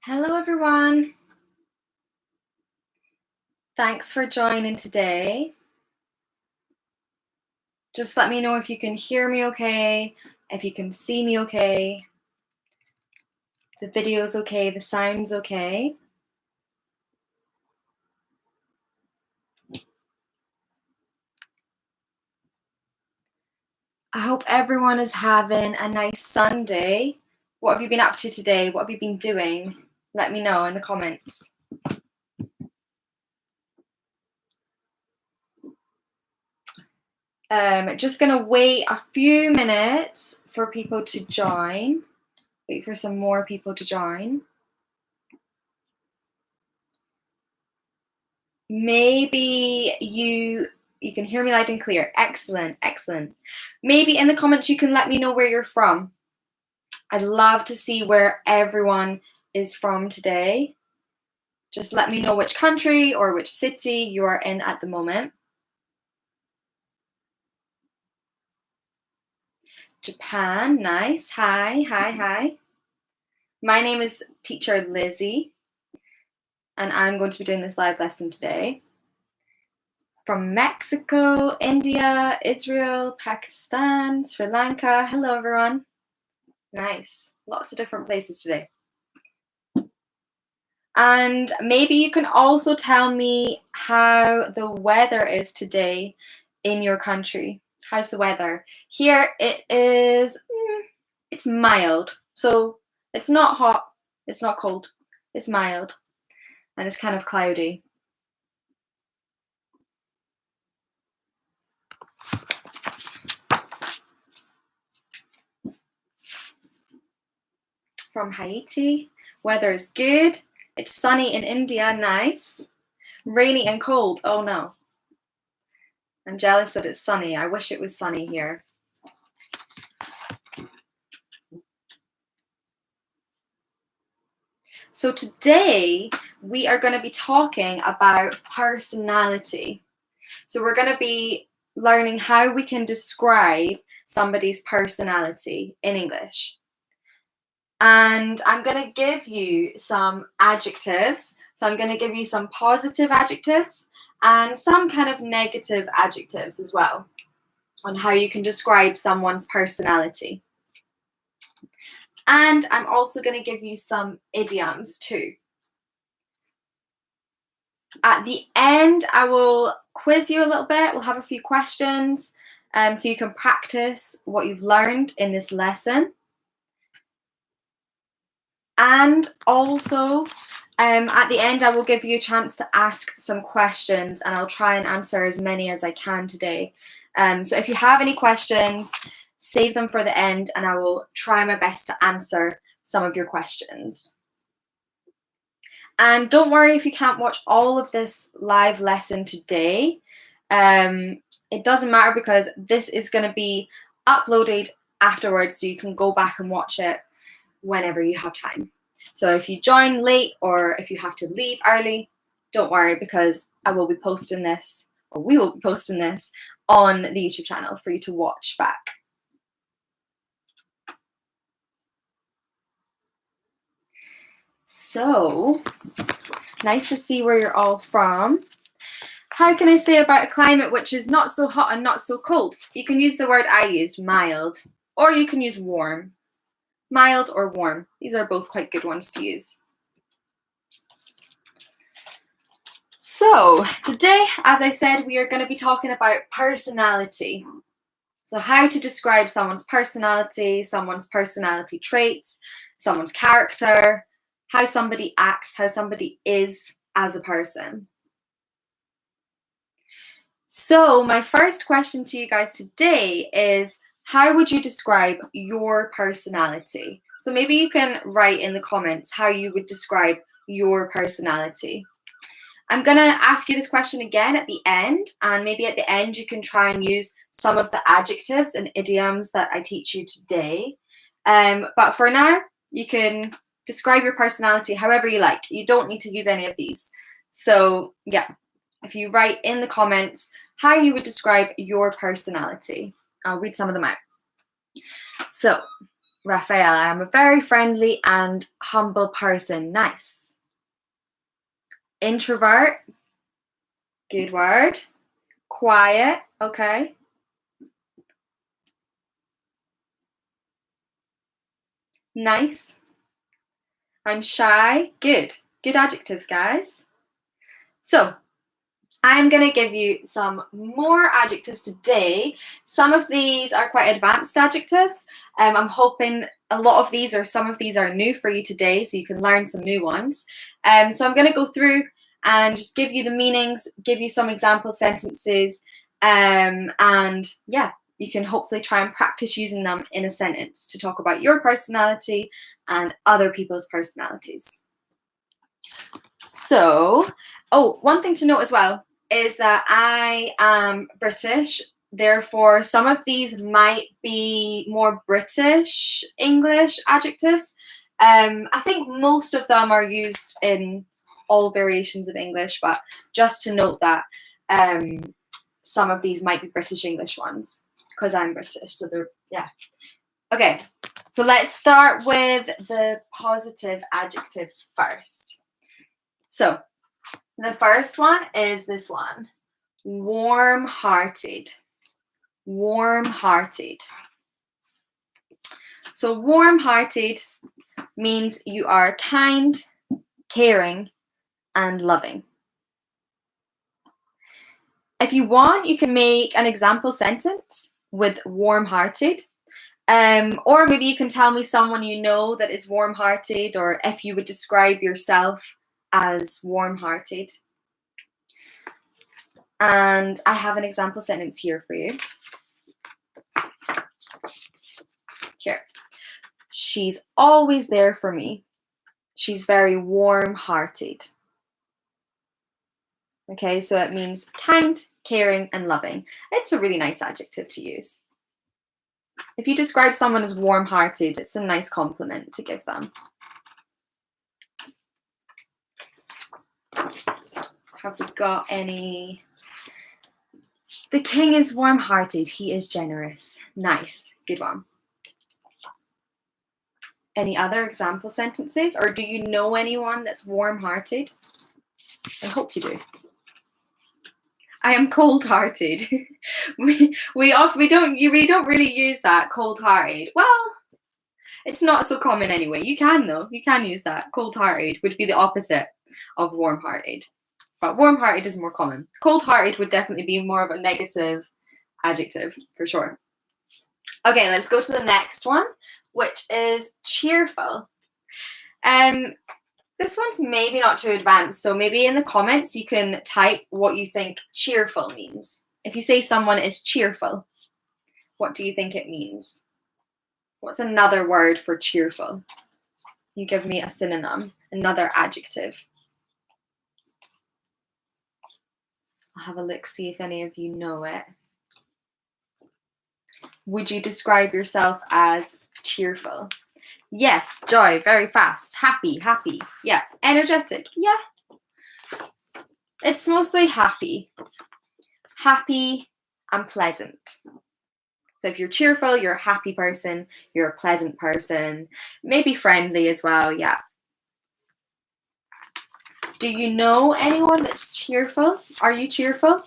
Hello everyone. Thanks for joining today. Just let me know if you can hear me okay, if you can see me okay, the video's okay, the sound's okay. I hope everyone is having a nice Sunday. What have you been up to today? What have you been doing? Let me know in the comments. Just gonna wait a few minutes for people to join. Wait for some more people to join. Maybe you can hear me loud and clear. Excellent, excellent. Maybe in the comments you can let me know where you're from. I'd love to see where everyone is from today. Just let me know which country or which city you are in at the moment. Japan, nice. Hi, hi, hi. My name is teacher Lizzie, and I'm going to be doing this live lesson today. From Mexico, India, Israel, Pakistan, Sri Lanka. Hello, everyone. Nice. Lots of different places today. And maybe you can also tell me how the weather is today in your country. How's the weather? Here it is, it's mild. So it's not hot, it's not cold, it's mild. And it's kind of cloudy. From Haiti, weather is good. It's sunny in India, nice. Rainy and cold, oh no. I'm jealous that it's sunny. I wish it was sunny here. So today we are going to be talking about personality. So we're going to be learning how we can describe somebody's personality in English. And I'm going to give you some adjectives. So I'm going to give you some positive adjectives and some kind of negative adjectives as well on how you can describe someone's personality. And I'm also going to give you some idioms too. At the end, I will quiz you a little bit. We'll have a few questions so you can practice what you've learned in this lesson. And also, at the end, I will give you a chance to ask some questions and I'll try and answer as many as I can today. So if you have any questions, save them for the end and I will try my best to answer some of your questions. And don't worry if you can't watch all of this live lesson today. It doesn't matter because this is going to be uploaded afterwards so you can go back and watch it whenever you have time. So if you join late or if you have to leave early, don't worry because I will be posting this, or we will be posting this on the YouTube channel for you to watch back. So, nice to see where you're all from. How can I say about a climate which is not so hot and not so cold? You can use the word I used, mild, or you can use warm. Mild or warm. These are both quite good ones to use. So today, as I said, we are going to be talking about personality. So how to describe someone's personality traits, someone's character, how somebody acts, how somebody is as a person. So my first question to you guys today is, how would you describe your personality? So maybe you can write in the comments how you would describe your personality. I'm going to ask you this question again at the end, and maybe at the end you can try and use some of the adjectives and idioms that I teach you today. But for now, you can describe your personality however you like. You don't need to use any of these. So yeah, if you write in the comments how you would describe your personality, I'll read some of them out. So Raphael, I am a very friendly and humble person. Nice. Introvert. Good word. Quiet. Okay. Nice. I'm shy. Good. Good adjectives, guys. So, I'm going to give you some more adjectives today. Some of these are quite advanced adjectives. I'm hoping a lot of these or some of these are new for you today, so you can learn some new ones. So I'm going to go through and just give you the meanings, give you some example sentences, and yeah, you can hopefully try and practice using them in a sentence to talk about your personality and other people's personalities. So, one thing to note as well is that I am British, therefore some of these might be more British English adjectives. I think most of them are used in all variations of English, but just to note that some of these might be British English ones because I'm British, so they're, yeah. Okay, so let's start with the positive adjectives first. So, the first one is this one, warm-hearted. Warm-hearted. So warm-hearted means you are kind, caring, and loving. If you want, you can make an example sentence with warm-hearted. Or maybe you can tell me someone you know that is warm-hearted, or if you would describe yourself as warm-hearted. And I have an example sentence here for you. Here. She's always there for me. She's very warm-hearted. Okay, so it means kind, caring, and loving. It's a really nice adjective to use. If you describe someone as warm-hearted, it's a nice compliment to give them. Have we got any? The king is warm-hearted. He is generous. Nice. Good one. Any other example sentences? Or do you know anyone that's warm-hearted? I hope you do. I am cold-hearted. we don't really use that, cold-hearted. Well, it's not so common anyway. You can though. You can use that. Cold-hearted would be the opposite of warm-hearted. But warm-hearted is more common. Cold-hearted would definitely be more of a negative adjective for sure. Okay, let's go to the next one, which is cheerful. This one's maybe not too advanced, so maybe in the comments you can type what you think cheerful means. If you say someone is cheerful, what do you think it means? What's another word for cheerful? You give me a synonym, another adjective. I'll have a look, see if any of you know it. Would you describe yourself as cheerful? Yes, joy, very fast, happy, yeah, energetic, yeah. It's mostly happy and pleasant. So if you're cheerful, you're a happy person, you're a pleasant person, maybe friendly as well, yeah. Do you know anyone that's cheerful? Are you cheerful?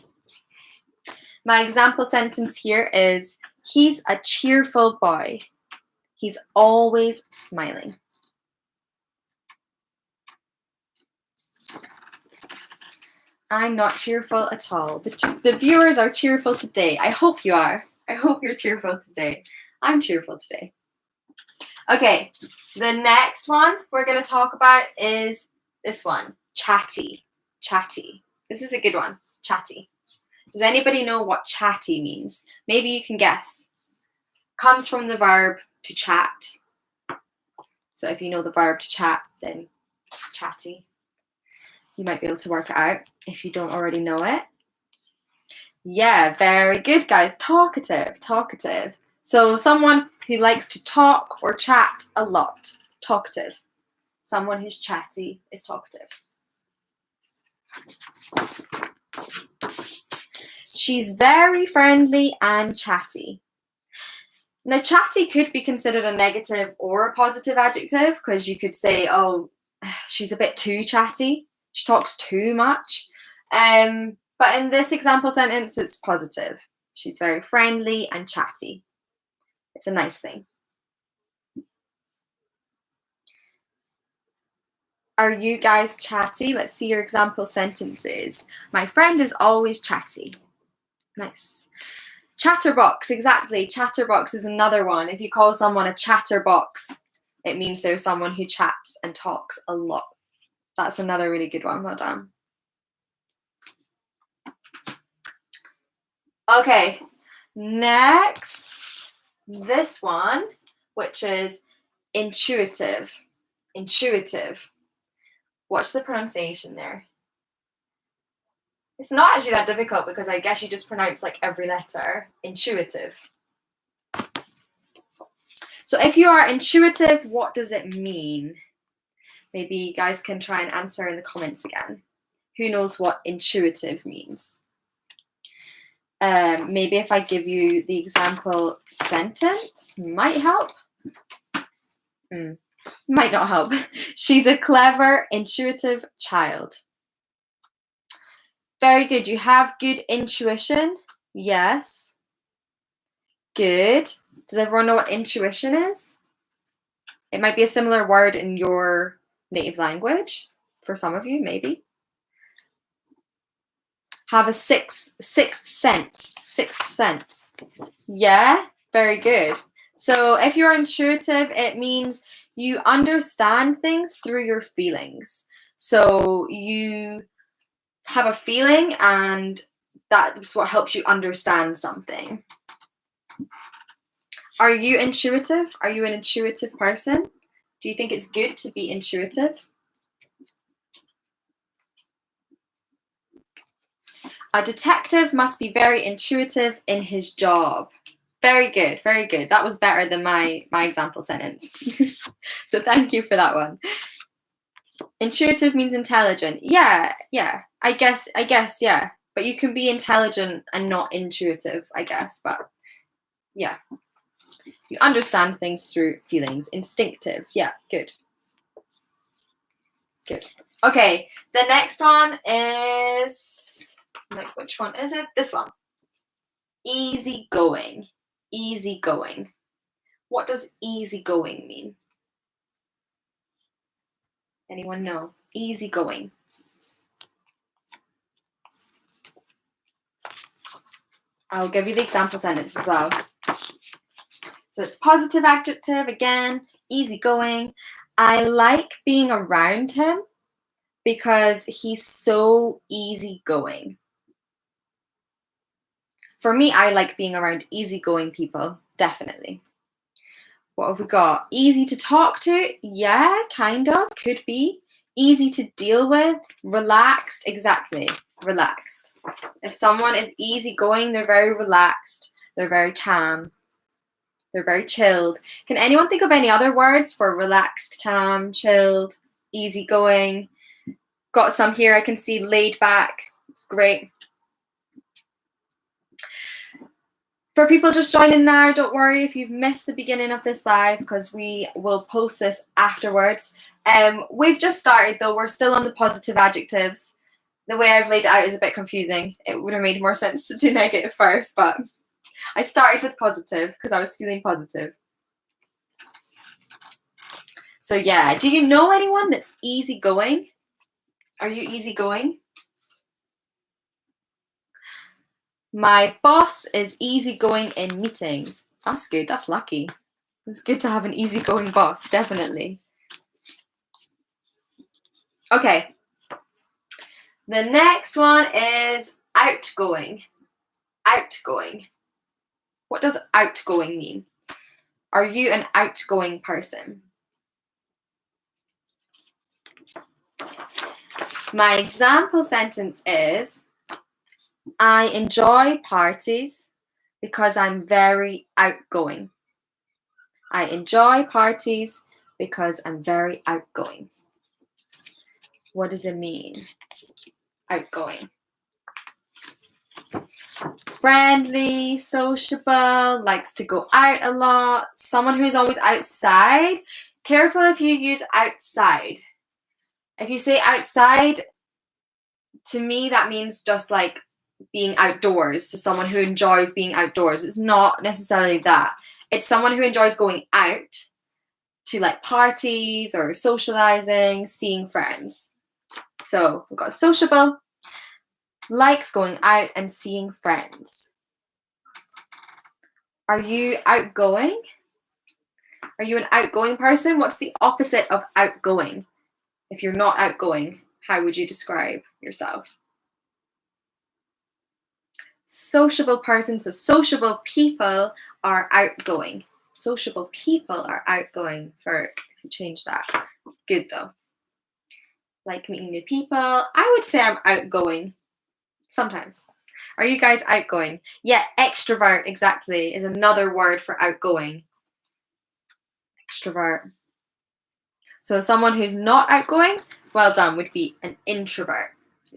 My example sentence here is, he's a cheerful boy. He's always smiling. I'm not cheerful at all. The viewers are cheerful today. I hope you are. I hope you're cheerful today. I'm cheerful today. Okay, the next one we're going to talk about is this one, chatty. Chatty. This is a good one, chatty. Does anybody know what chatty means? Maybe you can guess. Comes from the verb to chat. So if you know the verb to chat, then chatty. You might be able to work it out if you don't already know it. Yeah, very good, guys. Talkative, talkative. So someone who likes to talk or chat a lot. Talkative. Someone who's chatty is talkative. She's very friendly and chatty. Now, chatty could be considered a negative or a positive adjective, because you could say, oh, she's a bit too chatty. She talks too much. But in this example sentence, it's positive. She's very friendly and chatty. It's a nice thing. Are you guys chatty? Let's see your example sentences. My friend is always chatty. Nice. Chatterbox, exactly. Chatterbox is another one. If you call someone a chatterbox, it means there's someone who chats and talks a lot. That's another really good one. Well done. Okay, next, this one, which is intuitive. Intuitive. What's the pronunciation there? It's not actually that difficult, because I guess you just pronounce like every letter. Intuitive. So if you are intuitive, what does it mean? Maybe you guys can try and answer in the comments again. Who knows what intuitive means? Maybe if I give you the example sentence, might help. Might not help. She's a clever, intuitive child. Very good. You have good intuition. Yes. Good. Does everyone know what intuition is? It might be a similar word in your native language. For some of you, maybe. Have a sixth sense. Sixth sense. Yeah, very good. So if you're intuitive, it means you understand things through your feelings. So you have a feeling, and that's what helps you understand something. Are you intuitive? Are you an intuitive person? Do you think it's good to be intuitive? A detective must be very intuitive in his job. Very good, very good. That was better than my example sentence. So thank you for that one. Intuitive means intelligent. Yeah. I guess, yeah. But you can be intelligent and not intuitive, I guess. But yeah. You understand things through feelings. Instinctive. Yeah, good. Good. Okay, the next one is, like, which one is it? This one. Easygoing. Easygoing. What does easygoing mean? Anyone know? Easygoing. I'll give you the example sentence as well. So it's positive adjective again, easygoing. I like being around him because he's so easygoing. For me, I like being around easygoing people, definitely. What have we got? Easy to talk to? Yeah, kind of, could be. Easy to deal with? Relaxed, exactly, relaxed. If someone is easygoing, they're very relaxed, they're very calm, they're very chilled. Can anyone think of any other words for relaxed, calm, chilled, easygoing? Got some here. I can see laid back. It's great. For people just joining now, don't worry if you've missed the beginning of this live, because we will post this afterwards. We've just started though. We're still on the positive adjectives. The way I've laid it out is a bit confusing. It would have made more sense to do negative first, but I started with positive because I was feeling positive. So yeah, do you know anyone that's easygoing? Are you easygoing? My boss is easygoing in meetings. That's good. That's lucky. It's good to have an easygoing boss, definitely. Okay. The next one is outgoing. Outgoing. What does outgoing mean? Are you an outgoing person? My example sentence is, I enjoy parties because I'm very outgoing. I enjoy parties because I'm very outgoing. What does it mean? Outgoing. Friendly, sociable, likes to go out a lot. Someone who's always outside. Careful if you use outside. If you say outside, to me that means just like being outdoors. So someone who enjoys being outdoors. It's not necessarily that. It's someone who enjoys going out to like parties or socializing, seeing friends. So we've got sociable, likes going out and seeing friends. Are you outgoing? Are you an outgoing person? What's the opposite of outgoing? If you're not outgoing, how would you describe yourself? Sociable person. So sociable people are outgoing. Sociable people are outgoing. For if you change that. Good though. Like meeting new people. I would say I'm outgoing. Sometimes. Are you guys outgoing? Yeah, extrovert exactly is another word for outgoing. Extrovert. So someone who's not outgoing, well done, would be an introvert.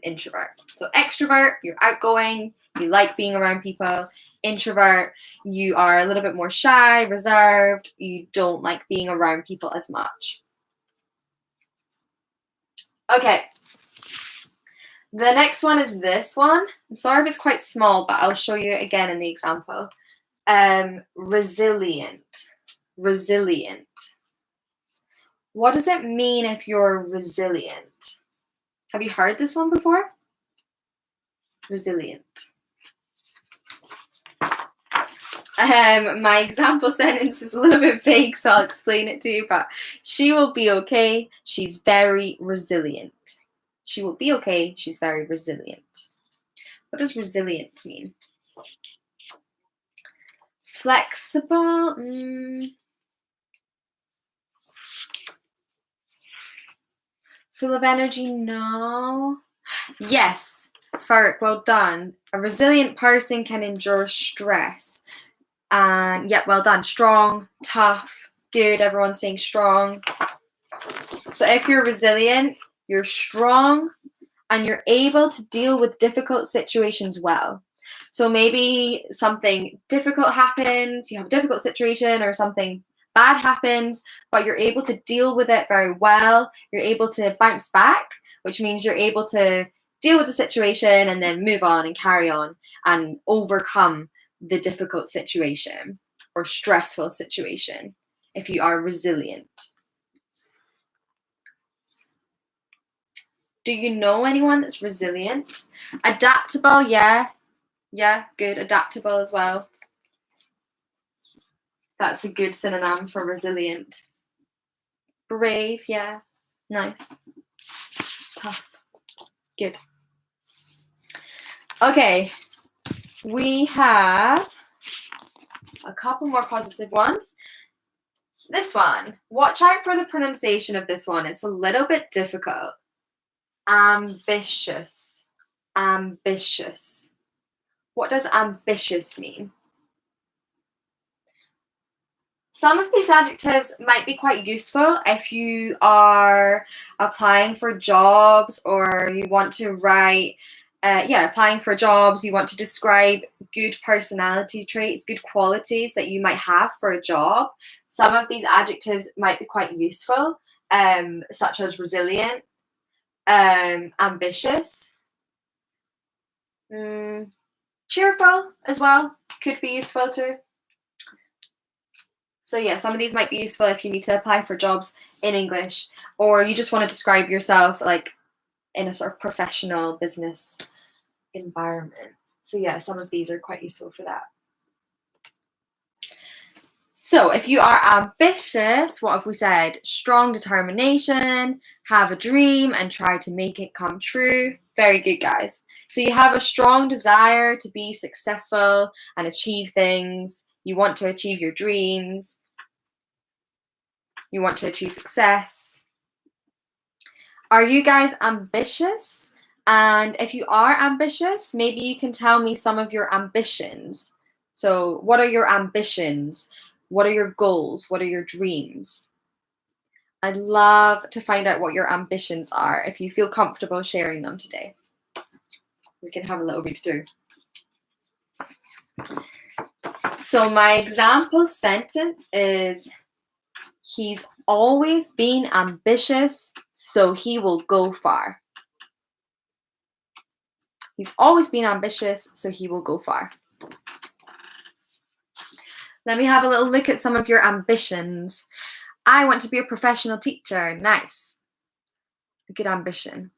Introvert. So extrovert, you're outgoing, you like being around people. Introvert, you are a little bit more shy, reserved, you don't like being around people as much. Okay. The next one is this one. I'm sorry if it's quite small, but I'll show you again in the example. Resilient. Resilient. What does it mean if you're resilient? Have you heard this one before? Resilient. My example sentence is a little bit vague, so I'll explain it to you, but she will be okay. She's very resilient. She will be okay. She's very resilient. What does resilient mean? Flexible. Full of energy? No. Yes. Farrick, well done. A resilient person can endure stress. And yeah, well done. Strong, tough, good. Everyone's saying strong. So if you're resilient, you're strong and you're able to deal with difficult situations well. So maybe something difficult happens, you have a difficult situation or something bad happens, but you're able to deal with it very well. You're able to bounce back, which means you're able to deal with the situation and then move on and carry on and overcome the difficult situation or stressful situation if you are resilient. Do you know anyone that's resilient? Adaptable, yeah. Yeah, good. Adaptable as well. That's a good synonym for resilient. Brave, yeah. Nice. Tough. Good. Okay. We have a couple more positive ones. This one. Watch out for the pronunciation of this one. It's a little bit difficult. Ambitious. Ambitious. What does ambitious mean? Some of these adjectives might be quite useful if you are applying for jobs or you want to write, applying for jobs, you want to describe good personality traits, good qualities that you might have for a job. Some of these adjectives might be quite useful, such as resilient, ambitious, cheerful as well, could be useful too. So yeah, some of these might be useful if you need to apply for jobs in English or you just want to describe yourself like in a sort of professional business environment. So yeah, some of these are quite useful for that. So if you are ambitious, what have we said? Strong determination, have a dream and try to make it come true. Very good, guys. So you have a strong desire to be successful and achieve things. You want to achieve your dreams. You want to achieve success. Are you guys ambitious? And if you are ambitious, maybe you can tell me some of your ambitions. So what are your ambitions? What are your goals? What are your dreams? I'd love to find out what your ambitions are if you feel comfortable sharing them today. We can have a little read through. So my example sentence is, he's always been ambitious, so he will go far. He's always been ambitious, so he will go far. Let me have a little look at some of your ambitions. I want to be a professional teacher. Nice. A good ambition.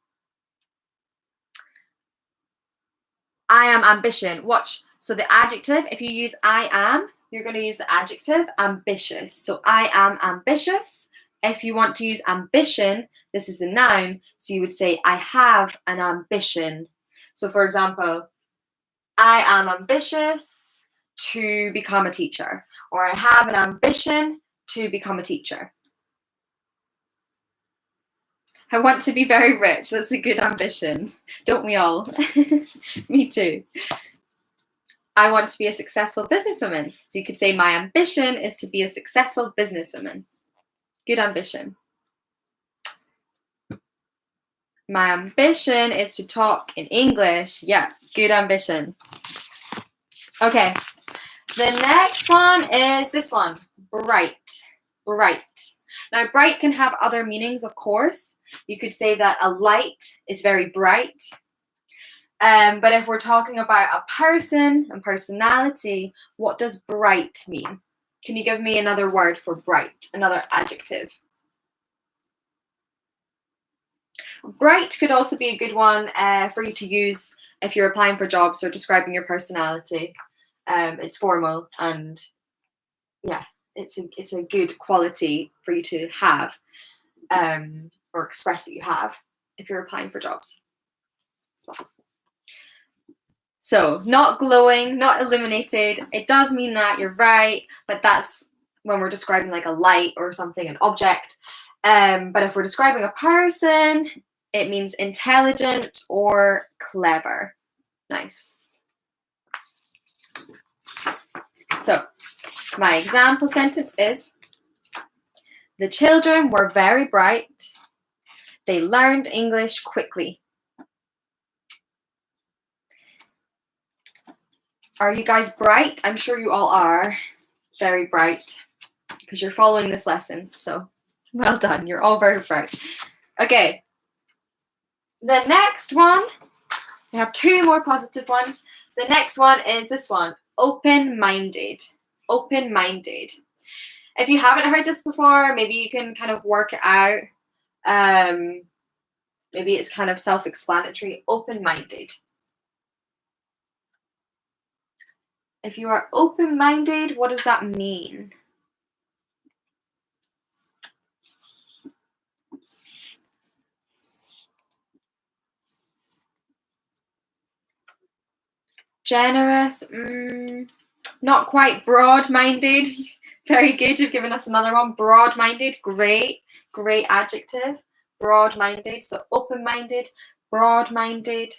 I am ambition. Watch. So the adjective, if you use I am, you're going to use the adjective ambitious. So I am ambitious. If you want to use ambition, this is the noun. So you would say I have an ambition. So for example, I am ambitious to become a teacher, or I have an ambition to become a teacher. I want to be very rich. That's a good ambition. Don't we all? Me too. I want to be a successful businesswoman. So you could say my ambition is to be a successful businesswoman. Good ambition. My ambition is to talk in English. Yeah, good ambition. Okay, the next one is this one, bright. Bright. Now, bright can have other meanings, of course. You could say that a light is very bright. But if we're talking about a person and personality, what does bright mean? Can you give me another word for bright, another adjective? Bright could also be a good one for you to use if you're applying for jobs or describing your personality. It's formal and yeah, it's a good quality for you to have or express that you have if you're applying for jobs. So not glowing, not illuminated. It does mean that, you're right, but that's when we're describing like a light or something, an object. But if we're describing a person, it means intelligent or clever. Nice. So my example sentence is, the children were very bright. They learned English quickly. Are you guys bright? I'm sure you all are very bright because you're following this lesson. So well done. You're all very bright. Okay. The next one, we have two more positive ones. The next one is this one, open-minded. Open-minded. If you haven't heard this before, maybe you can kind of work it out. Maybe it's kind of self-explanatory. Open-minded. If you are open-minded, what does that mean? Generous, not quite. Broad-minded, very good. You've given us another one. Broad-minded, great adjective. Broad-minded, so open-minded, broad-minded.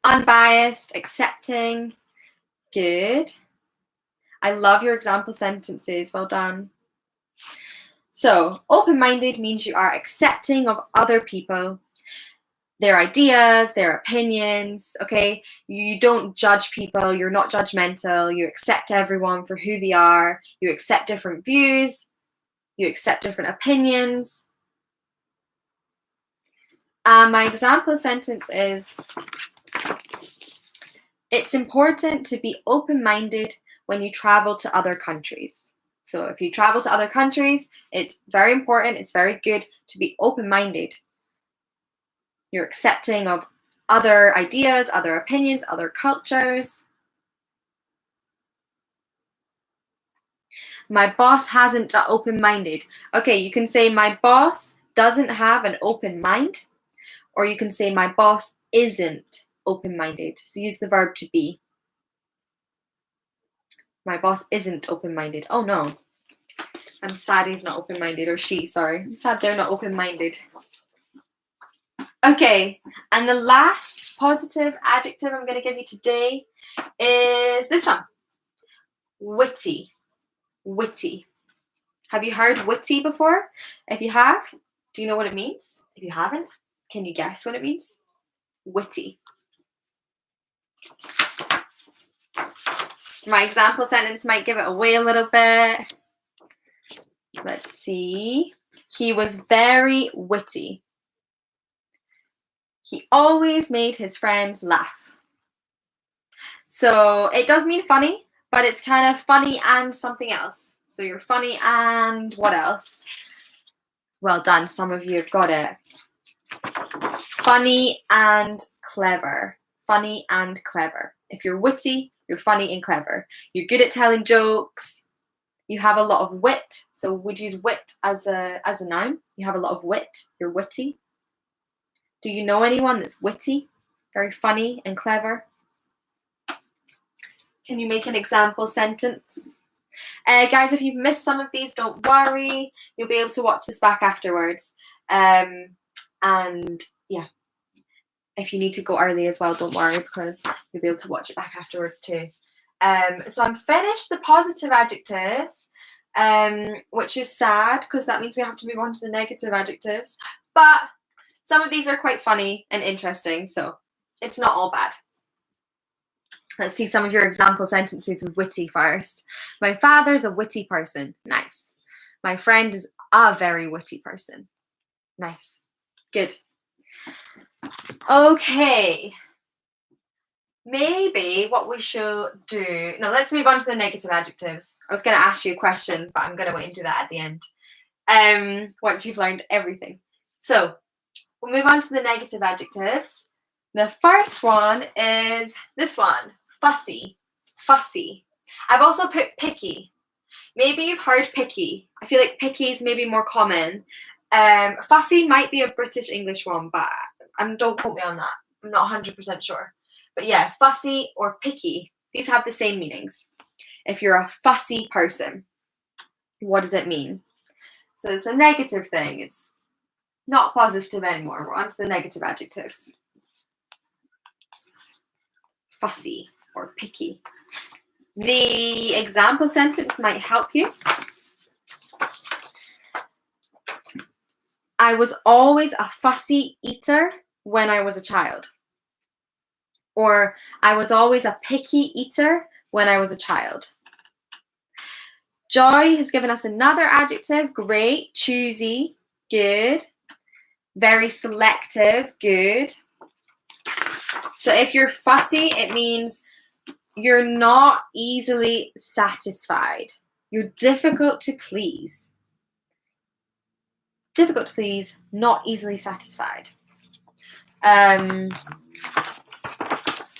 Unbiased, accepting, good. I love your example sentences, well done. So open-minded means you are accepting of other people, their ideas, their opinions, okay? You don't judge people, you're not judgmental, you accept everyone for who they are, you accept different views, you accept different opinions. My example sentence is, it's important to be open-minded when you travel to other countries. So if you travel to other countries, it's very important, it's very good to be open-minded. You're accepting of other ideas, other opinions, other cultures. My boss hasn't open-minded. Okay, you can say my boss doesn't have an open mind, or you can say my boss isn't open-minded. So use the verb to be. My boss isn't open-minded. Oh no, I'm sad he's not open-minded, or she, sorry. I'm sad they're not open-minded. Okay, and the last positive adjective I'm going to give you today is this one. Witty. Witty. Have you heard witty before? If you have, do you know what it means? If you haven't, can you guess what it means? Witty. My example sentence might give it away a little bit. Let's see. He was very witty. He always made his friends laugh. So it does mean funny, but it's kind of funny and something else. So you're funny and what else? Well done, some of you have got it. Funny and clever. Funny and clever. If you're witty, you're funny and clever. You're good at telling jokes. You have a lot of wit. So we'd use wit as a noun. You have a lot of wit. You're witty. Do you know anyone that's witty? Very funny and clever? Can you make an example sentence? Guys, if you've missed some of these, don't worry. You'll be able to watch this back afterwards. And yeah, if you need to go early as well, don't worry, because you'll be able to watch it back afterwards too. So I'm finished the positive adjectives, which is sad because that means we have to move on to the negative adjectives. But some of these are quite funny and interesting, so it's not all bad. Let's see some of your example sentences with witty first. My father's a witty person. Nice. My friend is a very witty person. Nice. Good. Okay. Maybe what we should do... No, let's move on to the negative adjectives. I was going to ask you a question, but I'm going to wait and do that at the end. Once you've learned everything. So, we'll move on to the negative adjectives. The first one is this one. Fussy. Fussy. I've also put picky. Maybe you've heard picky. I feel like picky is maybe more common. Fussy might be a British English one, but don't quote me on that. I'm not 100% sure. But yeah, fussy or picky, these have the same meanings. If you're a fussy person, what does it mean? So it's a negative thing. It's not positive anymore. We're on to the negative adjectives. Fussy or picky. The example sentence might help you. I was always a fussy eater when I was a child. Or I was always a picky eater when I was a child. Joy has given us another adjective. Great. Choosy. Good. Very selective. Good. So if you're fussy, it means you're not easily satisfied. You're difficult to please. Difficult to please, not easily satisfied.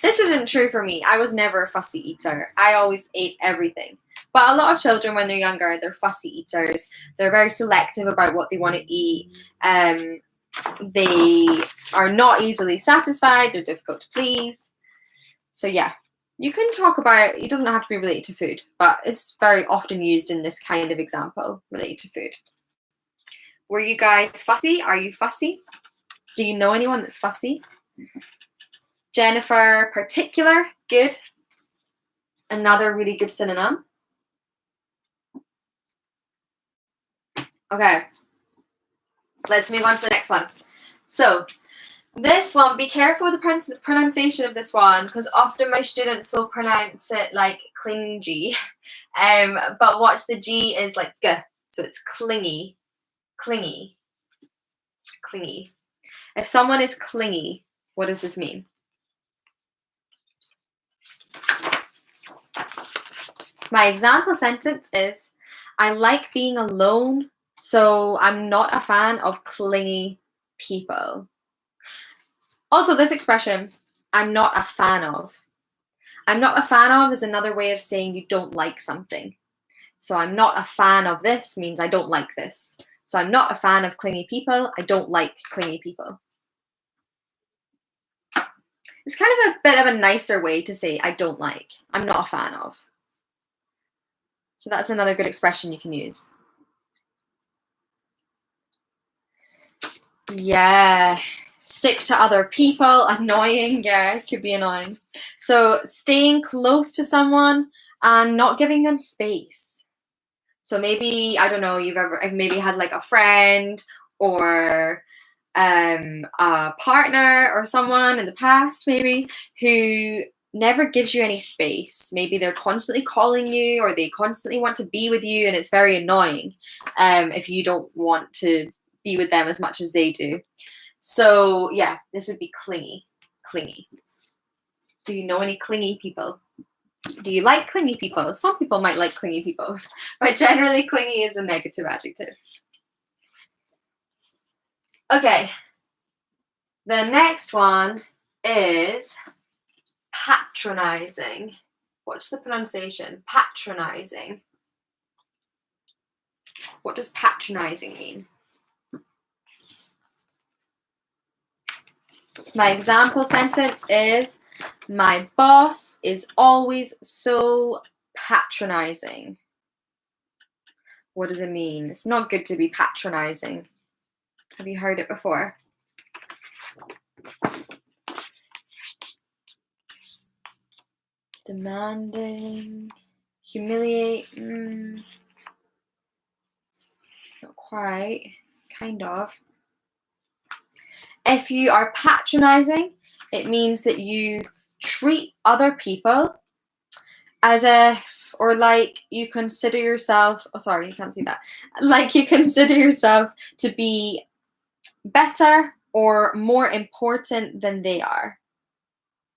This isn't true for me. I was never a fussy eater. I always ate everything. But a lot of children, when they're younger, they're fussy eaters. They're very selective about what they want to eat. They are not easily satisfied. They're difficult to please. So yeah, you can talk about, it doesn't have to be related to food, but it's very often used in this kind of example related to food. Were you guys fussy? Are you fussy? Do you know anyone that's fussy? Jennifer, particular, good. Another really good synonym. Okay, let's move on to the next one. So, this one, be careful with the pronunciation of this one, because often my students will pronounce it like clingy. But watch, the G is like G, so it's clingy. Clingy. Clingy. If someone is clingy, what does this mean? My example sentence is, I like being alone, so I'm not a fan of clingy people. Also, this expression, I'm not a fan of. I'm not a fan of is another way of saying you don't like something. So I'm not a fan of this means I don't like this. So I'm not a fan of clingy people. I don't like clingy people. It's kind of a bit of a nicer way to say I don't like. I'm not a fan of. So that's another good expression you can use. Yeah. Stick to other people, annoying, yeah, it could be annoying. So staying close to someone and not giving them space. So maybe, I don't know, I've maybe had like a friend or a partner or someone in the past maybe who never gives you any space. Maybe they're constantly calling you, or they constantly want to be with you, and it's very annoying if you don't want to be with them as much as they do. So yeah, this would be clingy. Clingy. Do you know any clingy people? Do you like clingy people? Some people might like clingy people, but generally clingy is a negative adjective. Okay, the next one is patronizing. What's the pronunciation? Patronizing. What does patronizing mean? My example sentence is, my boss is always so patronizing. What does it mean? It's not good to be patronizing. Have you heard it before? Demanding, humiliate, not quite, kind of. If you are patronizing, it means that you treat other people as if, or like you consider yourself, oh sorry, you can't see that, like you consider yourself to be better or more important than they are.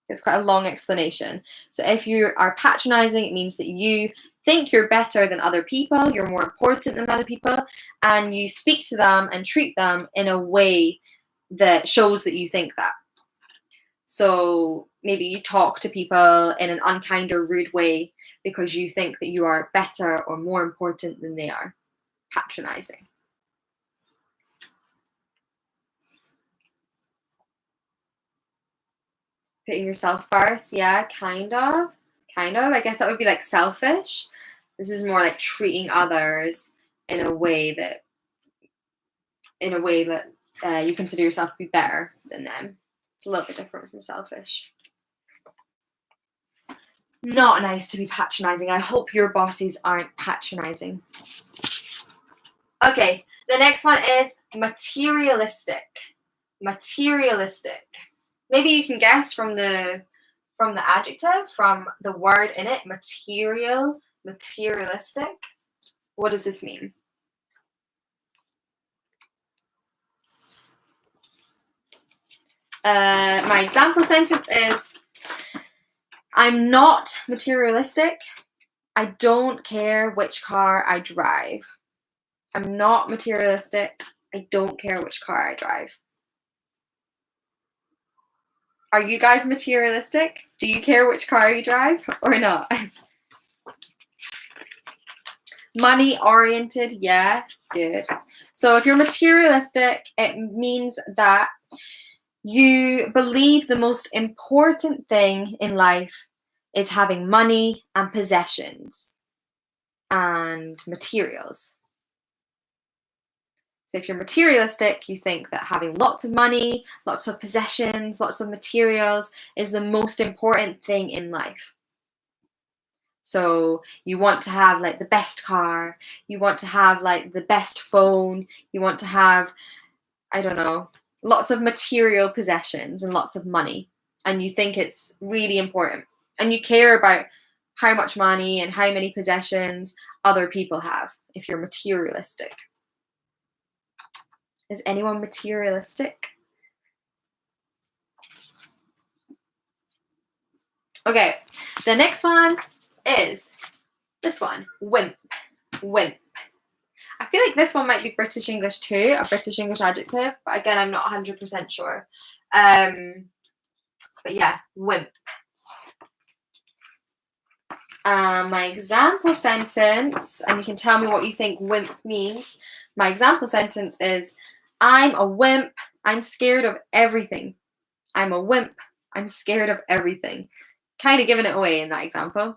It's quite a long explanation. So if you are patronizing, it means that you think you're better than other people, you're more important than other people, and you speak to them and treat them in a way that shows that you think that. So maybe you talk to people in an unkind or rude way because you think that you are better or more important than they are. Patronizing. Putting yourself first, yeah, kind of. I guess that would be like selfish. This is more like treating others in a way that you consider yourself to be better than them. It's a little bit different from selfish. Not nice to be patronizing. I hope your bosses aren't patronizing. Okay, the next one is materialistic. Materialistic. Maybe you can guess from the adjective, from the word in it, material, materialistic. What does this mean? My example sentence is, I'm not materialistic. I don't care which car I drive. I'm not materialistic. I don't care which car I drive. Are you guys materialistic? Do you care which car you drive or not? Money oriented, yeah, good. So if you're materialistic, it means that you believe the most important thing in life is having money and possessions and materials. So if you're materialistic, you think that having lots of money, lots of possessions, lots of materials is the most important thing in life. So you want to have like the best car, you want to have like the best phone, you want to have, I don't know, lots of material possessions and lots of money. And you think it's really important. And you care about how much money and how many possessions other people have if you're materialistic. Is anyone materialistic? Okay, the next one is this one, wimp. Wimp. I feel like this one might be British English too, a British English adjective, but again, I'm not 100% sure. But yeah, wimp. My example sentence, and you can tell me what you think wimp means. My example sentence is, I'm a wimp, I'm scared of everything. I'm a wimp, I'm scared of everything. Kind of giving it away in that example.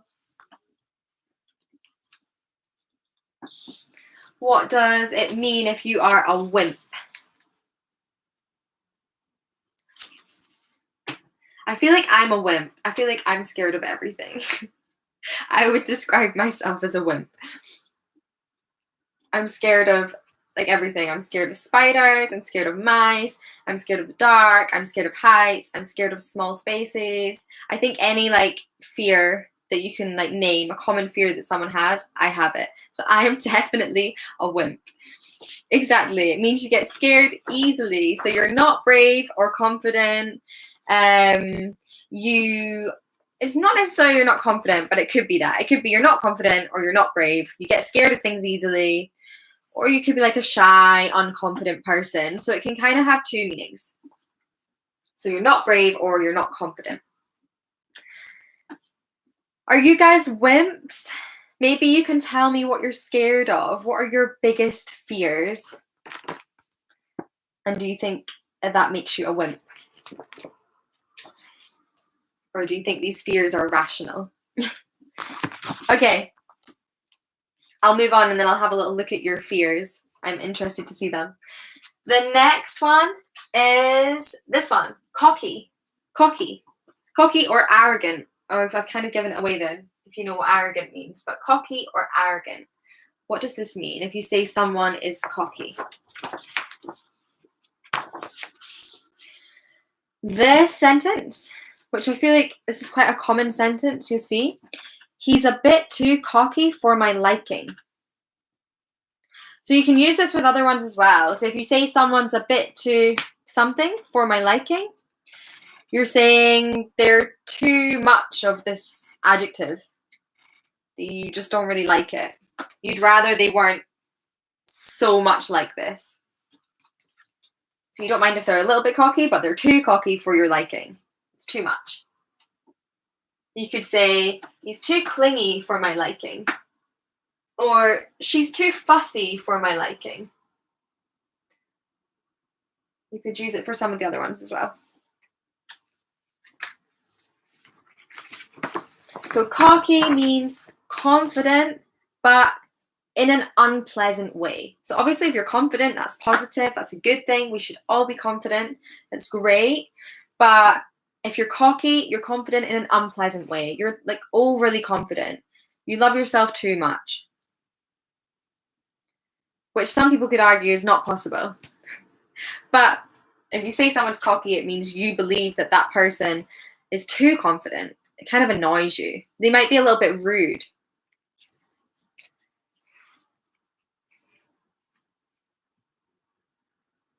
What does it mean if you are a wimp? I feel like I'm a wimp. I feel like I'm scared of everything. I would describe myself as a wimp. I'm scared of like everything. I'm scared of spiders, I'm scared of mice, I'm scared of the dark, I'm scared of heights, I'm scared of small spaces. I think any like fear that you can like name, a common fear that someone has, I have it. So I am definitely a wimp. Exactly. It means you get scared easily. So you're not brave or confident. It's not necessarily you're not confident, but it could be that. It could be you're not confident or you're not brave. You get scared of things easily. Or you could be like a shy, unconfident person. So it can kind of have two meanings. So you're not brave or you're not confident. Are you guys wimps? Maybe you can tell me what you're scared of. What are your biggest fears? And do you think that makes you a wimp? Or do you think these fears are rational? Okay. I'll move on and then I'll have a little look at your fears. I'm interested to see them. The next one is this one. Cocky. Cocky. Cocky or arrogant. Or if I've kind of given it away then, if you know what arrogant means. But cocky or arrogant. What does this mean if you say someone is cocky? This sentence, which I feel like this is quite a common sentence, you see. He's a bit too cocky for my liking. So you can use this with other ones as well. So if you say someone's a bit too something for my liking, you're saying they're too much of this adjective. You just don't really like it. You'd rather they weren't so much like this. So you don't mind if they're a little bit cocky, but they're too cocky for your liking. It's too much. You could say, he's too clingy for my liking. Or, she's too fussy for my liking. You could use it for some of the other ones as well. So cocky means confident, but in an unpleasant way. So obviously if you're confident, that's positive, that's a good thing. We should all be confident. That's great. But if you're cocky, you're confident in an unpleasant way. You're like overly confident. You love yourself too much. Which some people could argue is not possible. But if you say someone's cocky, it means you believe that that person is too confident. It kind of annoys you. They might be a little bit rude.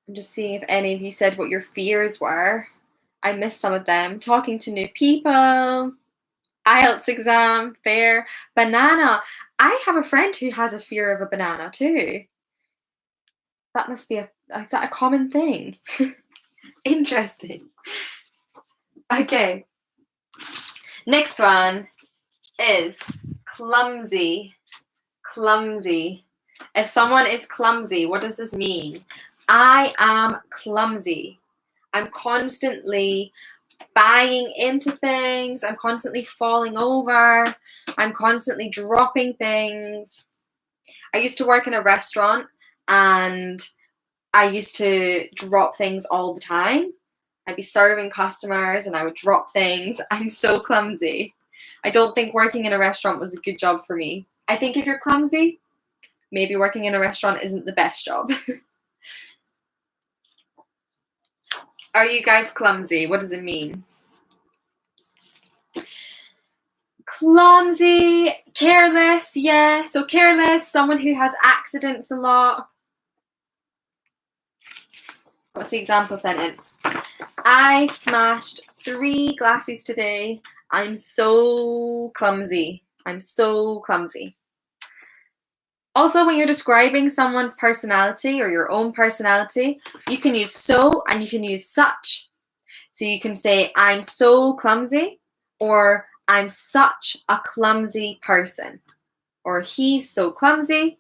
I'm just seeing if any of you said what your fears were. I missed some of them. Talking to new people, IELTS exam, fair, banana. I have a friend who has a fear of a banana too. That must be is that a common thing? Interesting. Okay. Next one is clumsy. Clumsy. If someone is clumsy, what does this mean? I am clumsy. I'm constantly banging into things. I'm constantly falling over. I'm constantly dropping things. I used to work in a restaurant and I used to drop things all the time. I'd be serving customers and I would drop things. I'm so clumsy. I don't think working in a restaurant was a good job for me. I think if you're clumsy, maybe working in a restaurant isn't the best job. Are you guys clumsy? What does it mean? Clumsy, careless, yeah. So careless, someone who has accidents a lot. What's the example sentence? I smashed 3 glasses today. I'm so clumsy. I'm so clumsy. Also, when you're describing someone's personality or your own personality, you can use so and you can use such. So you can say, I'm so clumsy, or I'm such a clumsy person, or he's so clumsy,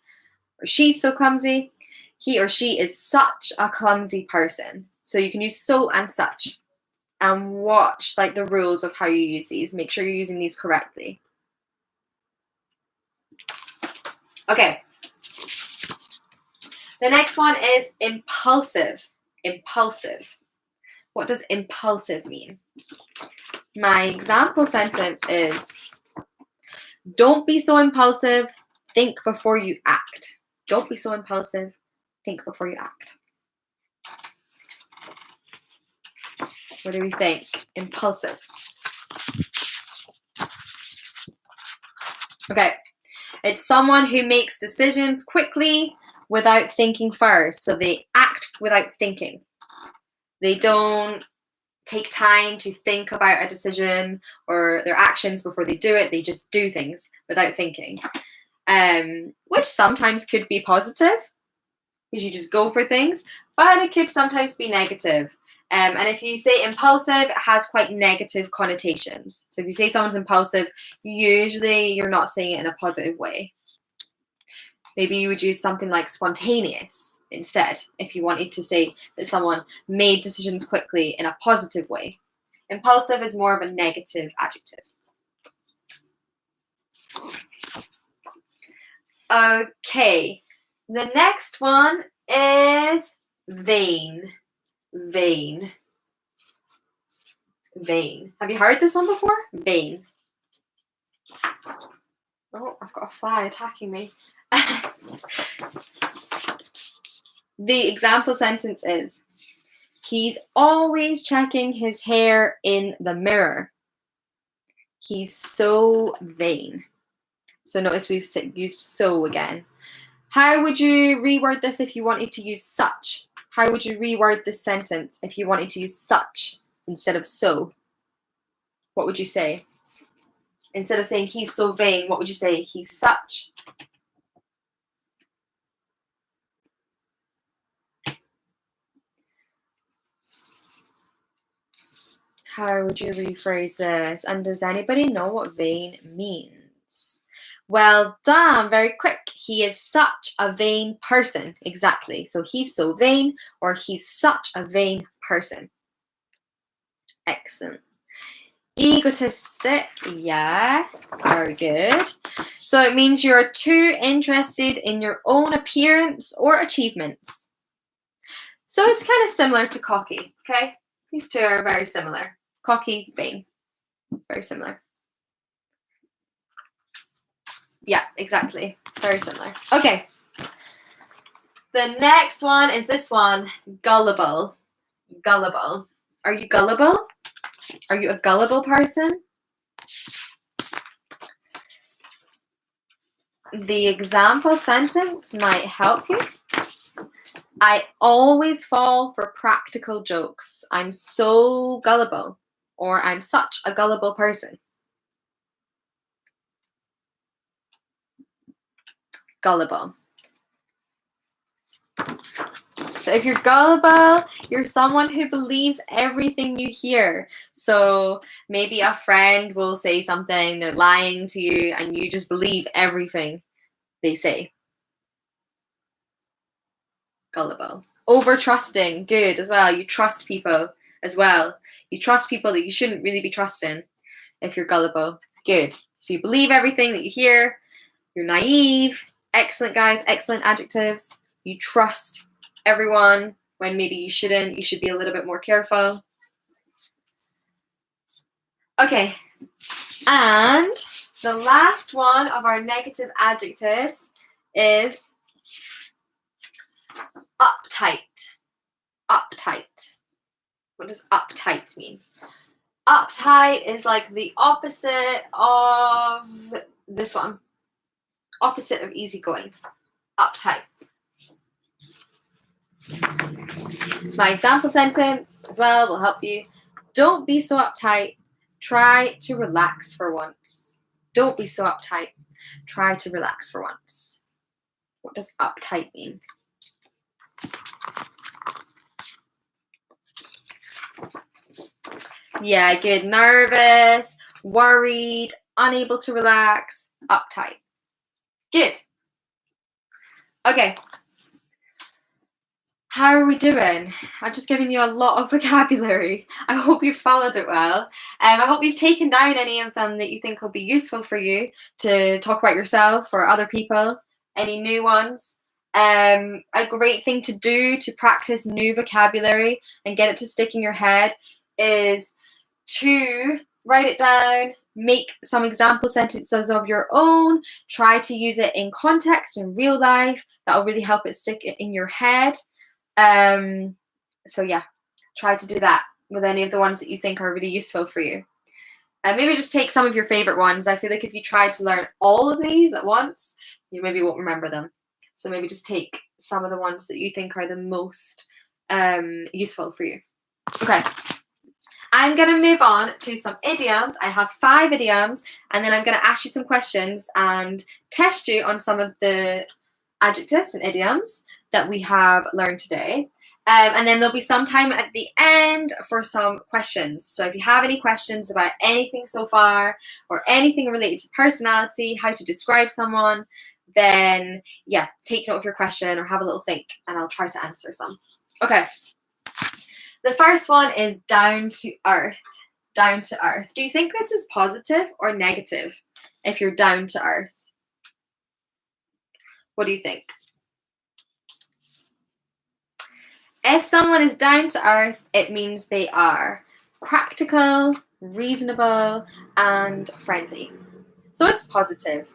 or she's so clumsy. He or she is such a clumsy person. So you can use so and such. And watch like the rules of how you use these. Make sure you're using these correctly. Okay. The next one is impulsive. Impulsive. What does impulsive mean? My example sentence is, don't be so impulsive. Think before you act. Don't be so impulsive. Think before you act. What do we think? Impulsive. Okay. It's someone who makes decisions quickly without thinking first. So they act without thinking. They don't take time to think about a decision or their actions before they do it. They just do things without thinking, which sometimes could be positive because you just go for things, but it could sometimes be negative. And if you say impulsive, it has quite negative connotations. So if you say someone's impulsive, usually you're not saying it in a positive way. Maybe you would use something like spontaneous instead if you wanted to say that someone made decisions quickly in a positive way. Impulsive is more of a negative adjective. Okay, the next one is vain. Vain. Vain. Have you heard this one before? Vain. Oh, I've got a fly attacking me. The example sentence is, he's always checking his hair in the mirror. He's so vain. So notice we've used so again. How would you reword this if you wanted to use such? How would you reword this sentence if you wanted to use such instead of so? What would you say? Instead of saying he's so vain, what would you say? He's such. How would you rephrase this? And does anybody know what vain means? Well done, very quick. He is such a vain person. Exactly. So he's so vain, or he's such a vain person. Excellent. Egotistic, yeah, very good. So it means you're too interested in your own appearance or achievements. So it's kind of similar to cocky, okay? These two are very similar. Cocky, vain, very similar. Yeah, exactly, very similar. Okay, the next one is this one, gullible. Gullible. Are you gullible? Are you a gullible person? The example sentence might help you. I always fall for practical jokes. I'm so gullible, or I'm such a gullible person. Gullible. So if you're gullible, you're someone who believes everything you hear. So maybe a friend will say something, they're lying to you, and you just believe everything they say. Gullible. Over-trusting, good as well. You trust people as well. You trust people that you shouldn't really be trusting if you're gullible. Good. So you believe everything that you hear. You're naive. Excellent, guys. Excellent adjectives. You trust everyone when maybe you shouldn't. You should be a little bit more careful. Okay. And the last one of our negative adjectives is uptight. Uptight. What does uptight mean? Uptight is like the opposite of this one. Opposite of easygoing. Uptight. My example sentence as well will help you. Don't be so uptight. Try to relax for once. Don't be so uptight. Try to relax for once. What does uptight mean? Yeah, good. Nervous, worried, unable to relax, uptight. Good. Okay. How are we doing? I've just given you a lot of vocabulary. I hope you've followed it well. I hope you've taken down any of them that you think will be useful for you to talk about yourself or other people. Any new ones. A great thing to do to practice new vocabulary and get it to stick in your head is to write it down, make some example sentences of your own, try to use it in context in real life. That'll really help it stick in your head. So yeah, try to do that with any of the ones that you think are really useful for you. And maybe just take some of your favorite ones. I feel like if you try to learn all of these at once, you maybe won't remember them. So maybe just take some of the ones that you think are the most useful for you. Okay. I'm going to move on to some idioms. I have 5 idioms, and then I'm going to ask you some questions and test you on some of the adjectives and idioms that we have learned today. And then there'll be some time at the end for some questions. So if you have any questions about anything so far or anything related to personality, how to describe someone, then yeah, take note of your question or have a little think and I'll try to answer some. Okay. The first one is down to earth. Down to earth. Do you think this is positive or negative if you're down to earth? What do you think? If someone is down to earth, it means they are practical, reasonable, and friendly. So it's positive.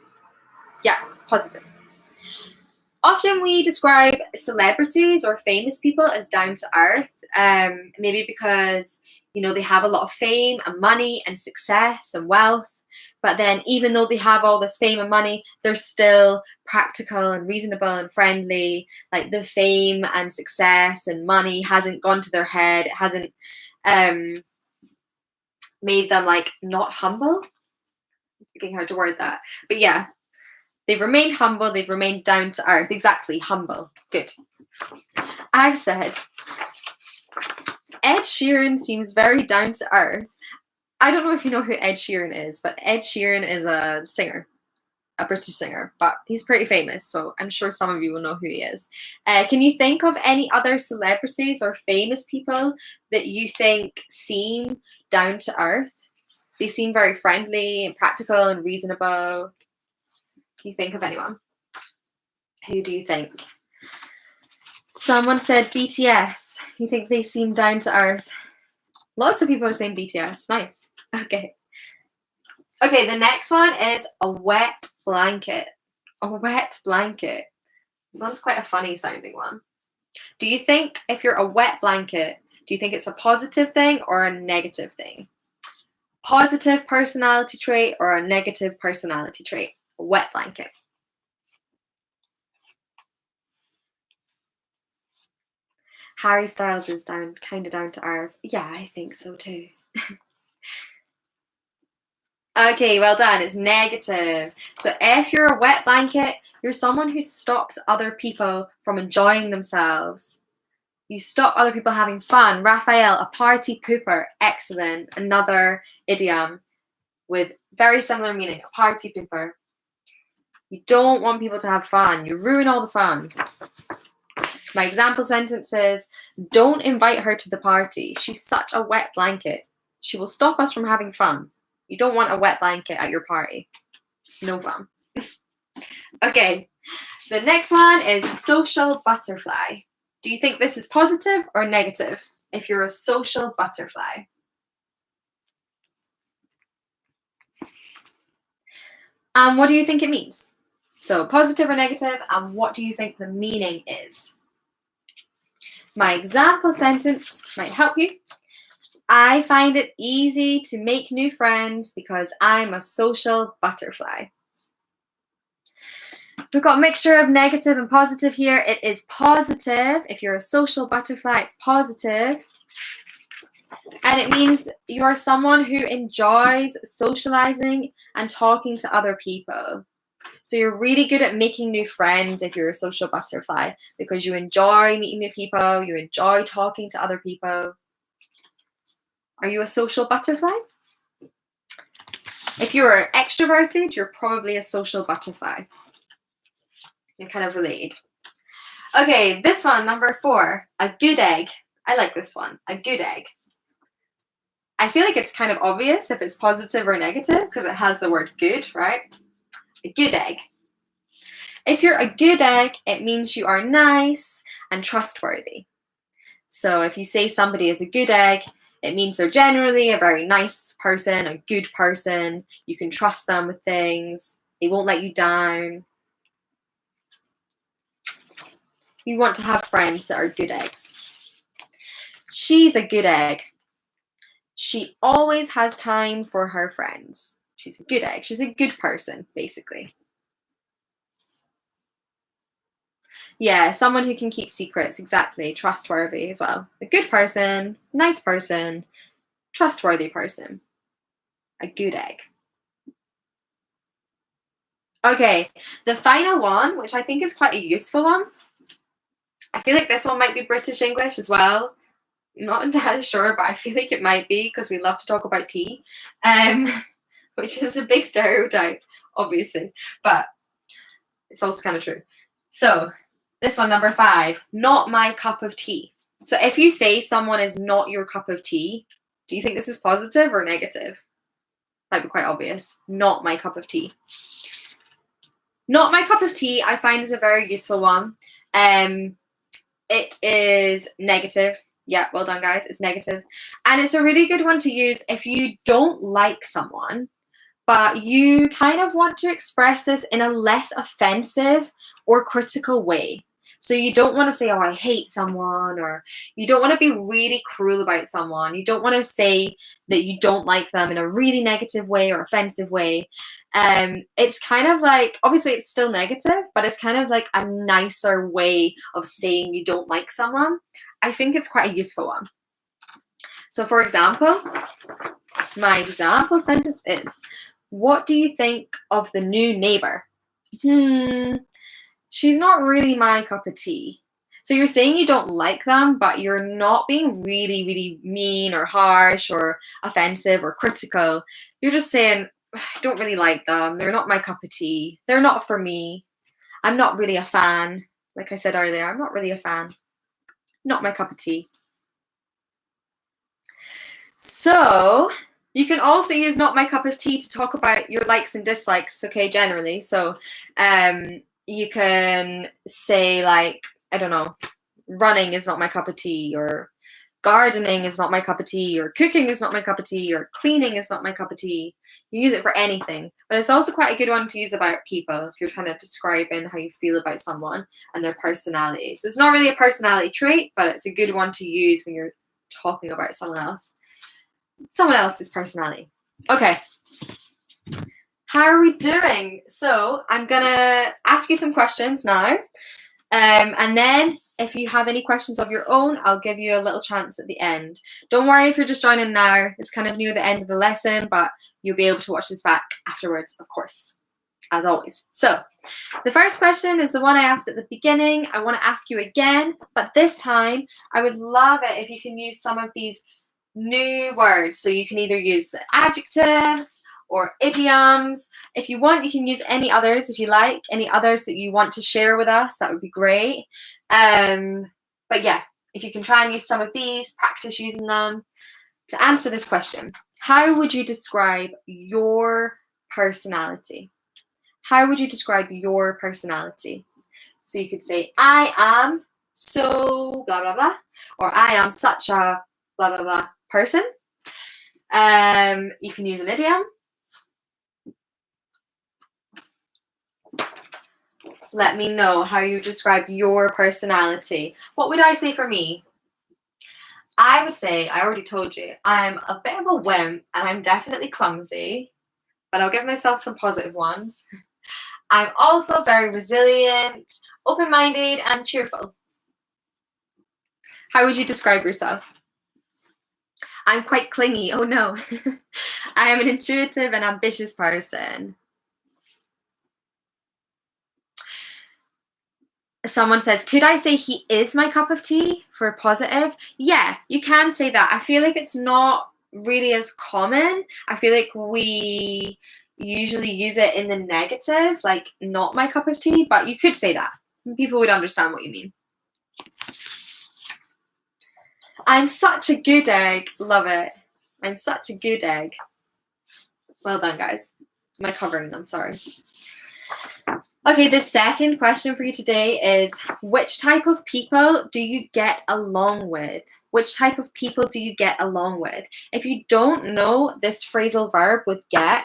Yeah, positive. Often we describe celebrities or famous people as down to earth, maybe because, you know, they have a lot of fame and money and success and wealth. But then even though they have all this fame and money, they're still practical and reasonable and friendly. Like the fame and success and money hasn't gone to their head. It hasn't made them like not humble. I'm thinking how to word that. But yeah, they've remained humble. They've remained down to earth. Exactly, humble. Good. I've said Ed Sheeran seems very down to earth. I don't know if you know who Ed Sheeran is, but Ed Sheeran is a singer, a British singer, but he's pretty famous, so I'm sure some of you will know who he is. Can you think of any other celebrities or famous people that you think seem down to earth? They seem very friendly and practical and reasonable. Can you think of anyone? Who do you think? Someone said BTS. You think they seem down to earth? Lots of people are saying BTS. Nice. Okay. Okay, the next one is a wet blanket. A wet blanket. This one's quite a funny sounding one. Do you think if you're a wet blanket, do you think it's a positive thing or a negative thing? Positive personality trait or a negative personality trait? A wet blanket. Harry Styles is kind of down to earth. Yeah, I think so too. Okay, well done. It's negative. So if you're a wet blanket, you're someone who stops other people from enjoying themselves. You stop other people having fun. Raphael, a party pooper. Excellent. Another idiom with very similar meaning. A party pooper. You don't want people to have fun. You ruin all the fun. My example sentence is, don't invite her to the party. She's such a wet blanket. She will stop us from having fun. You don't want a wet blanket at your party. It's no fun. Okay, the next one is social butterfly. Do you think this is positive or negative if you're a social butterfly? What do you think it means? So positive or negative, and what do you think the meaning is? My example sentence might help you. I find it easy to make new friends because I'm a social butterfly. We've got a mixture of negative and positive here. It is positive. If you're a social butterfly, it's positive. And it means you're someone who enjoys socializing and talking to other people. So you're really good at making new friends if you're a social butterfly because you enjoy meeting new people, you enjoy talking to other people. Are you a social butterfly? If you're extroverted, you're probably a social butterfly. You're kind of related. Okay, this one, number 4, a good egg. I like this one, a good egg. I feel like it's kind of obvious if it's positive or negative because it has the word good, right? A good egg. If you're a good egg, it means you are nice and trustworthy. So if you say somebody is a good egg, It means they're generally a very nice person, a good person. You can trust them with things. They won't let you down. You want to have friends that are good eggs. She's a good egg. She always has time for her friends. She's a good egg. She's a good person, basically. Yeah, someone who can keep secrets, exactly. Trustworthy as well. A good person, nice person, trustworthy person. A good egg. Okay, the final one, which I think is quite a useful one. I feel like this one might be British English as well. I'm not entirely sure, but I feel like it might be because we love to talk about tea, which is a big stereotype, obviously, but it's also kind of true. So this one, number 5, not my cup of tea. So if you say someone is not your cup of tea, do you think this is positive or negative? That'd be quite obvious. Not my cup of tea. Not my cup of tea, I find, is a very useful one. It is negative. Yeah, well done, guys. It's negative. And it's a really good one to use if you don't like someone, but you kind of want to express this in a less offensive or critical way. So you don't want to say, oh, I hate someone, or you don't want to be really cruel about someone. You don't want to say that you don't like them in a really negative way or offensive way. It's kind of like, obviously it's still negative, but it's kind of like a nicer way of saying you don't like someone. I think it's quite a useful one. So for example, my example sentence is, what do you think of the new neighbor? She's not really my cup of tea. So you're saying you don't like them, but you're not being really, really mean or harsh or offensive or critical. You're just saying, I don't really like them. They're not my cup of tea. They're not for me. I'm not really a fan. Like I said earlier, I'm not really a fan. Not my cup of tea. So you can also use not my cup of tea to talk about your likes and dislikes, okay, generally. So you can say, like, I don't know, running is not my cup of tea, or gardening is not my cup of tea, or cooking is not my cup of tea, or cleaning is not my cup of tea. You use it for anything. But it's also quite a good one to use about people if you're kind of describing how you feel about someone and their personality. So it's not really a personality trait, but it's a good one to use when you're talking about someone else's personality. Okay. How are we doing? So I'm gonna ask you some questions now, and then if you have any questions of your own, I'll give you a little chance at the end. Don't worry if you're just joining now. It's kind of near the end of the lesson, but you'll be able to watch this back afterwards, of course, as always. So the first question is the one I asked at the beginning. I want to ask you again, but this time I would love it if you can use some of these new words. So you can either use the adjectives or idioms. If you want, you can use any others if you like, any others that you want to share with us, that would be great. But yeah, if you can try and use some of these, practice using them. To answer this question, how would you describe your personality? How would you describe your personality? So you could say, I am so blah, blah, blah, or I am such a blah, blah, blah person. You can use an idiom. Let me know how you describe your personality. What would I say for me? I would say, I already told you, I'm a bit of a wimp and I'm definitely clumsy, but I'll give myself some positive ones. I'm also very resilient, open-minded, and cheerful. How would you describe yourself? I'm quite clingy. Oh no. I am an intuitive and ambitious person. Someone says, could I say he is my cup of tea for a positive? Yeah, you can say that. I feel like it's not really as common. I feel like we usually use it in the negative, like not my cup of tea, but you could say that. People would understand what you mean. I'm such a good egg. Love it. I'm such a good egg. Well done, guys. Am I covering them? Sorry. Okay, the second question for you today is, which type of people do you get along with? Which type of people do you get along with? If you don't know this phrasal verb with get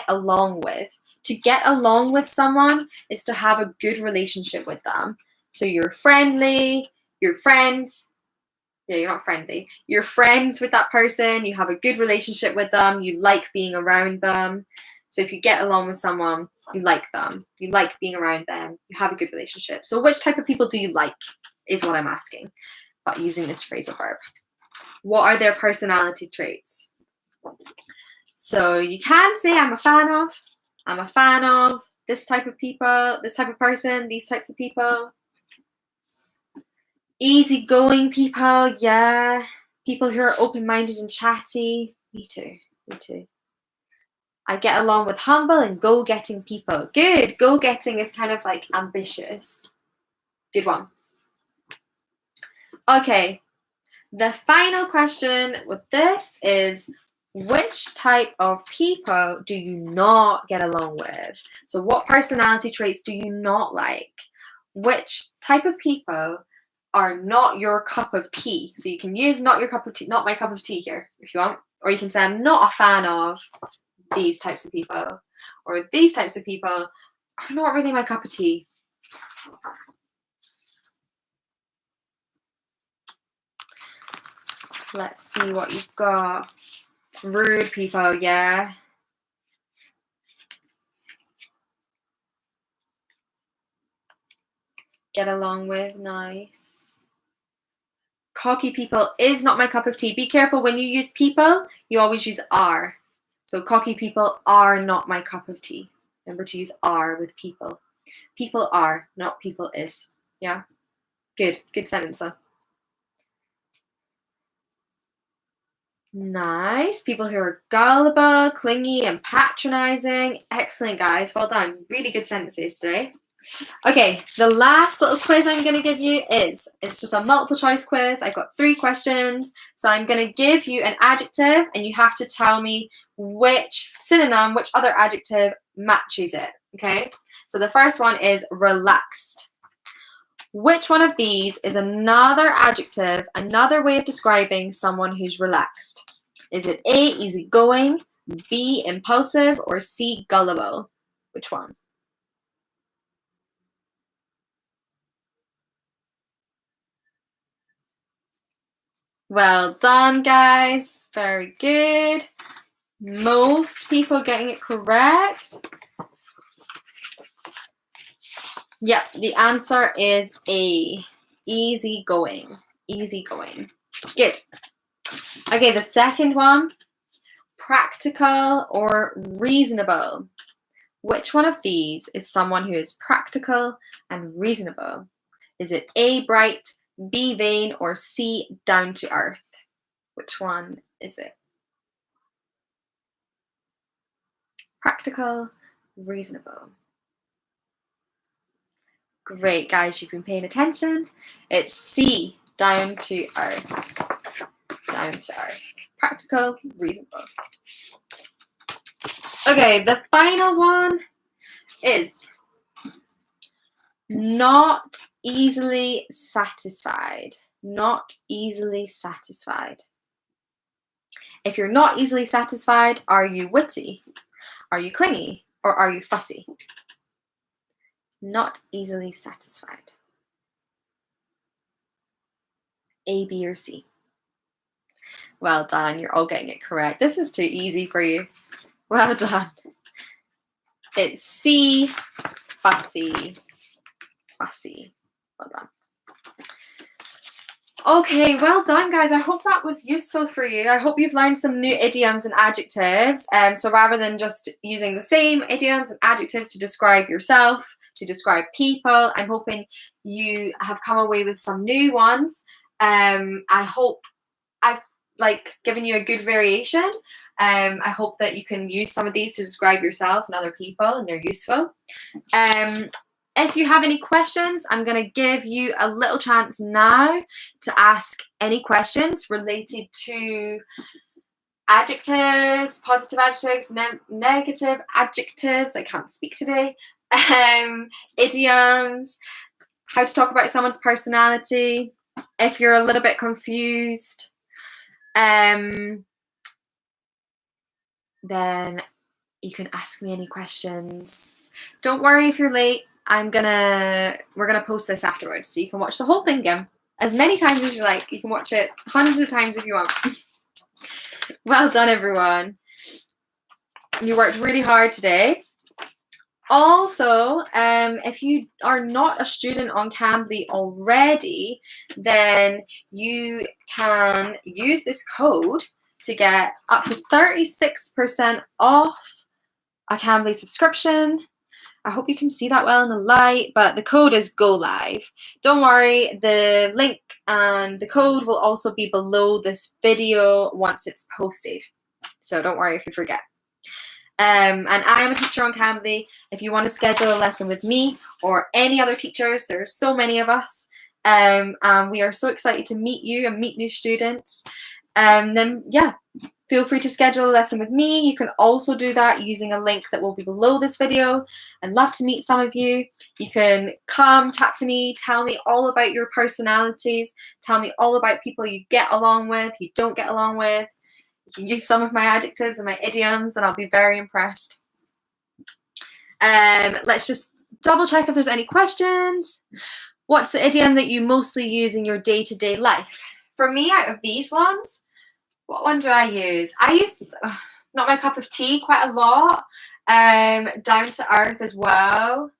along with. To get along with someone is to have a good relationship with them. So you're friendly, you're friends. Yeah, you're not friendly. You're friends with that person, you have a good relationship with them, you like being around them. So if you get along with someone, you like them, you like being around them, you have a good relationship. So which type of people do you like is what I'm asking, but using this phrasal verb. What are their personality traits? So you can say I'm a fan of this type of people, this type of person, these types of people. Easygoing people, yeah. People who are open-minded and chatty. Me too. I get along with humble and go-getting people. Good. Go-getting is kind of like ambitious. Good one. Okay. The final question with this is, which type of people do you not get along with? So what personality traits do you not like? Which type of people are not your cup of tea? So you can use not your cup of tea, not my cup of tea here if you want. Or you can say I'm not a fan of these types of people. Or these types of people are not really my cup of tea. Let's see what you've got. Rude people, yeah. Get along with, nice. Cocky people is not my cup of tea. Be careful when you use people, you always use are. So cocky people are not my cup of tea. Remember to use are with people. People are, not people is. Yeah? Good sentence though. Nice. People who are gullible, clingy, and patronizing. Excellent, guys. Well done. Really good sentences today. Okay, the last little quiz I'm going to give you it's just a multiple choice quiz. I've got 3 questions. So I'm going to give you an adjective and you have to tell me which synonym, which other adjective matches it. Okay, so the first one is relaxed. Which one of these is another adjective, another way of describing someone who's relaxed? Is it A, easygoing, B, impulsive, or C, gullible? Which one? Well done, guys. Very good. Most people getting it correct. Yep, the answer is A. Easygoing. Easygoing. Good. Okay, the second one. Practical or reasonable. Which one of these is someone who is practical and reasonable? Is it A, bright, B, vain, or C, down to earth? Which one is it? Practical, reasonable. Great, guys, you've been paying attention. It's C, down to earth. Down to earth. Practical, reasonable. Okay, the final one is not easily satisfied. Not easily satisfied. If you're not easily satisfied, are you witty? Are you clingy? Or are you fussy? Not easily satisfied. A, B, or C? Well done, you're all getting it correct. This is too easy for you. Well done. It's C, fussy. Fussy. Well done. Okay, well done, guys. I hope that was useful for you. I hope you've learned some new idioms and adjectives. So rather than just using the same idioms and adjectives to describe yourself, to describe people, I'm hoping you have come away with some new ones. I hope I've given you a good variation. I hope that you can use some of these to describe yourself and other people, and they're useful. If you have any questions, I'm going to give you a little chance now to ask any questions related to adjectives, positive adjectives, negative adjectives. I can't speak today. idioms, how to talk about someone's personality, if you're a little bit confused, then you can ask me any questions. Don't worry if you're late. We're gonna post this afterwards, so you can watch the whole thing again as many times as you like. You can watch it hundreds of times if you want. Well done, everyone. You worked really hard today. Also, if you are not a student on Cambly already, then you can use this code to get up to 36% off a Cambly subscription. I hope you can see that well in the light, but the code is Go Live. Don't worry, the link and the code will also be below this video once it's posted. So don't worry if you forget. And I am a teacher on Cambly. If you want to schedule a lesson with me or any other teachers, there are so many of us. And we are so excited to meet you and meet new students. Then yeah, feel free to schedule a lesson with me. You can also do that using a link that will be below this video. I'd love to meet some of you. You can come chat to me, tell me all about your personalities, tell me all about people you get along with, you don't get along with. You can use some of my adjectives and my idioms and I'll be very impressed. Let's just double check if there's any questions. What's the idiom that you mostly use in your day-to-day life? For me, out of these ones, what one do I use? I use not my cup of tea quite a lot. Down to earth as well.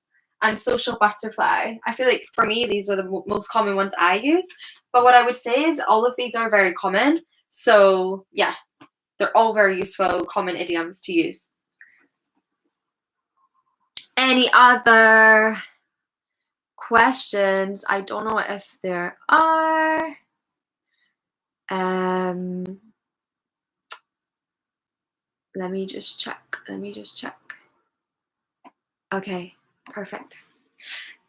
And social butterfly. I feel like for me, these are the most common ones I use. But what I would say is all of these are very common. So yeah, they're all very useful, common idioms to use. Any other questions? I don't know if there are. Let me just check. Okay, perfect.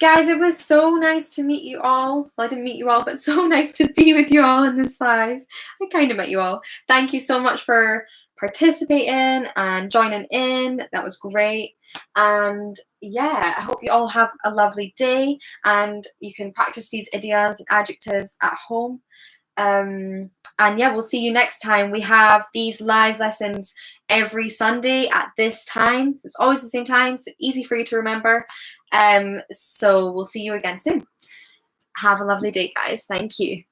Guys, it was so nice to meet you all. Well, I didn't meet you all, but so nice to be with you all in this live. I kind of met you all. Thank you so much for participating and joining in. That was great. And yeah, I hope you all have a lovely day and you can practice these idioms and adjectives at home. And yeah, we'll see you next time. We have these live lessons every Sunday at this time. So it's always the same time, so easy for you to remember. So we'll see you again soon. Have a lovely day, guys. Thank you.